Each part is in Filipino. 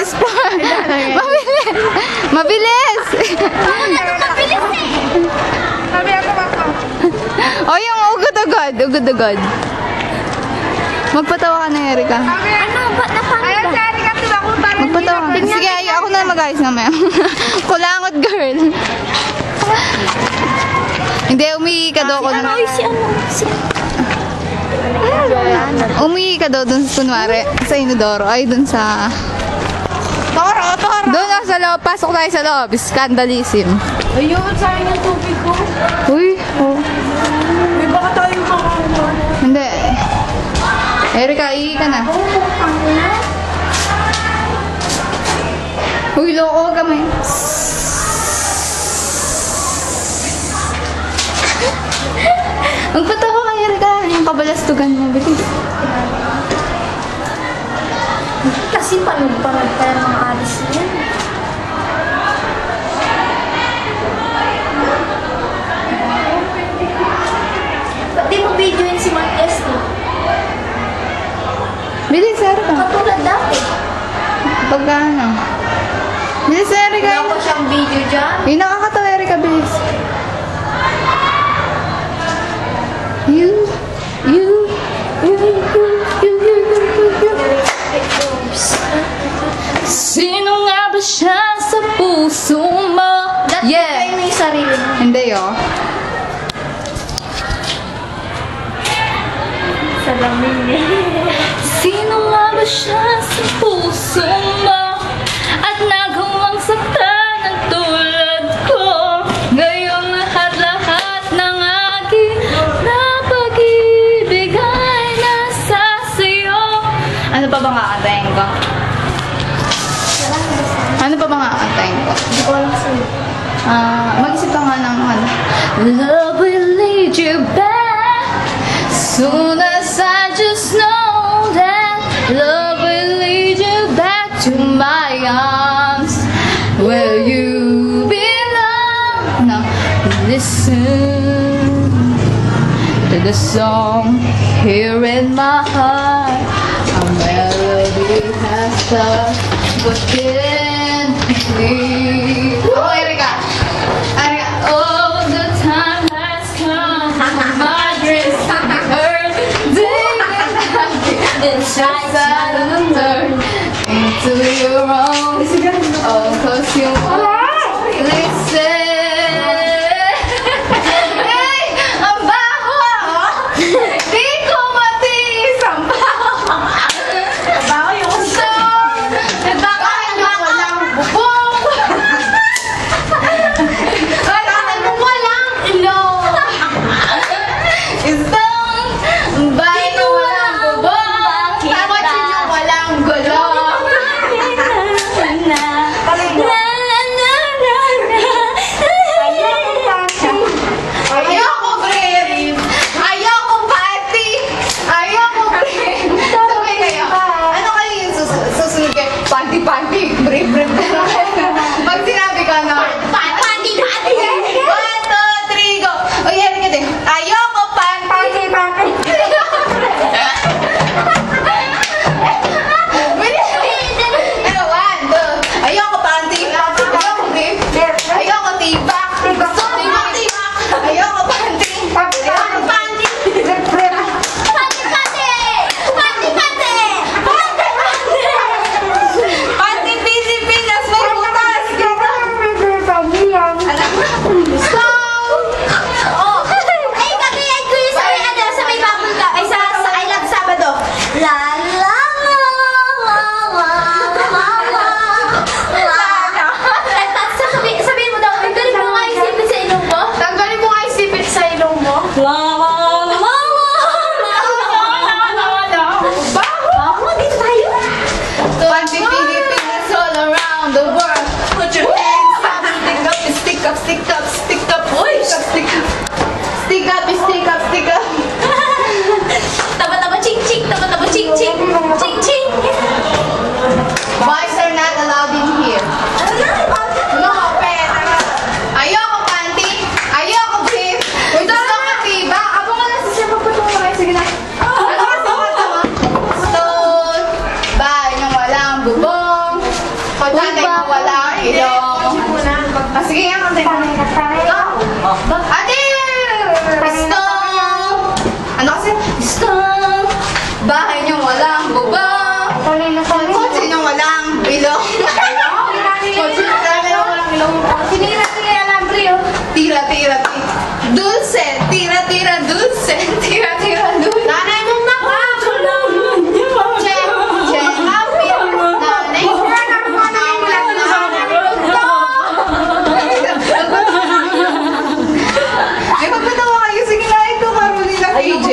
Sport. Mabilis. Mabilis. Mabilis eh. Sabi ako baka. O yung ugod-ugod. Ugod-ugod. Magpatawa ka na, Erika. Ano ba? Napano ba? Ayan si Erika, diba ako parang Magpatawa ka. Sige, ako na mag-ayos mamaya. Kulangot, girl. Hindi, umihi ka daw. Umihi ka daw dun, kunwari, sa inodoro. Ay, dun sa... Toro. Doon ako sa loob. Pasok tayo sa loob. Scandalism. Ayun, sayang yung tubig ko. Uy. Oh. May baka tayo makakaroon. Hindi. Erika, ihi ka na. Uy, loko kamay. Magpatawa ka, Erika. Yung kabalastugan mo, bilis. Kasi panood-panood pa yung mga alis na yan. Ba't di mo video yun si Mark S. Bilis, Erika. Katulad dati. Pagka ano. Bilis, Erika. Wala ko siyang video dyan. Yung nakakatawa, Erika, bilis. You. Sino nga ba siya sa puso mo? Yeah. Kayo yung sarili mo. Hindi, oh. Sa lamin niya. Sino nga ba siya sa puso mo? At nagawang saktan ng tulad ko. Ngayon lahat-lahat ng aking napag-ibig ay nasa sa'yo. Ano pa bang kakantayin ko? Ano pa bang kakantayin ko? Hindi ko alam sa'yo. Mag-isip ka nga ng ano. Love will lead you back soon as I just know that love will lead you back to my arms where you belong. Now listen to the song here in my heart. A melody has touched within me. Oh, Erika! Erika! Oh, the time has come. My dreams to be heard. Inside and turn into your own. Oh, cause you won't listen. Hey! Ang baho! Di ko matiis ang baho! Baka yung So, baka walang bubong. Baka walang ilong. Isang bahay na walang bubong. Tapos yung walang gulong. Ayoko brave. Ayoko party. Ayoko brave. Sabay kayo. Ano kayo yung susunod kayo? Party. Brave. Pag sinabi ko na. Party. 1, 2, 3, go. O yan ka din. Ayoko party. Ano, 1, 2. Ayoko party. Ayoko brave. Ayoko tibak. Gusto ko tibak. Ayoko party. Ayoko party. Party Pilipinas, may butas. Stop! Oh! Ay, kagayan ko yung sa may bubble ka. Ay, sa I Love Sabado. La la la la la la la la. Ay, sabihin mo daw, galing mo nga isipin sa ilong mo. Tanggalin mo nga isipin sa ilong mo. La la la la la. Ako, dito tayo. Party Pilipinas all around the world. Put your hands up, stick up. Uy, stick up. Taba-taba ching-ching, taba-taba ching-ching. Ching-ching. Boys are not allowed in here. No, pera. Ayoko panty. Ayoko brief. Uy, gusto ko tiba. Abo nga lang siya magpatuloy kayo. Sige na. Ano ka? Stone. Bahay ng walang bubong. Kotse na walang ilong. Sige nga, kante ka. Ate! Stop! Ano kasi? Stop! Bahay niyong walang bubong. Kotse niyong walang ilong. Kotse niyong walang ilong. Sinira alambre oh. Tira, tira, tira. Dulce! Tira, tira, dulce. Tira, tira, dulce. Nanay mong naka. Che, che, happy. Nanay. Ay, magpatawa kayo. Sige na, ito Maruli na KJ.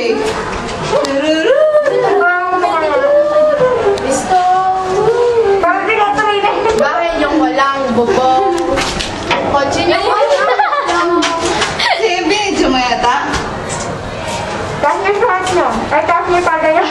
Bahay niyong walang bubong. Kotse niyong walang. Si Benjo mo yata? Taas niyo sa niyo. Ay, taas niyo pa ganyan.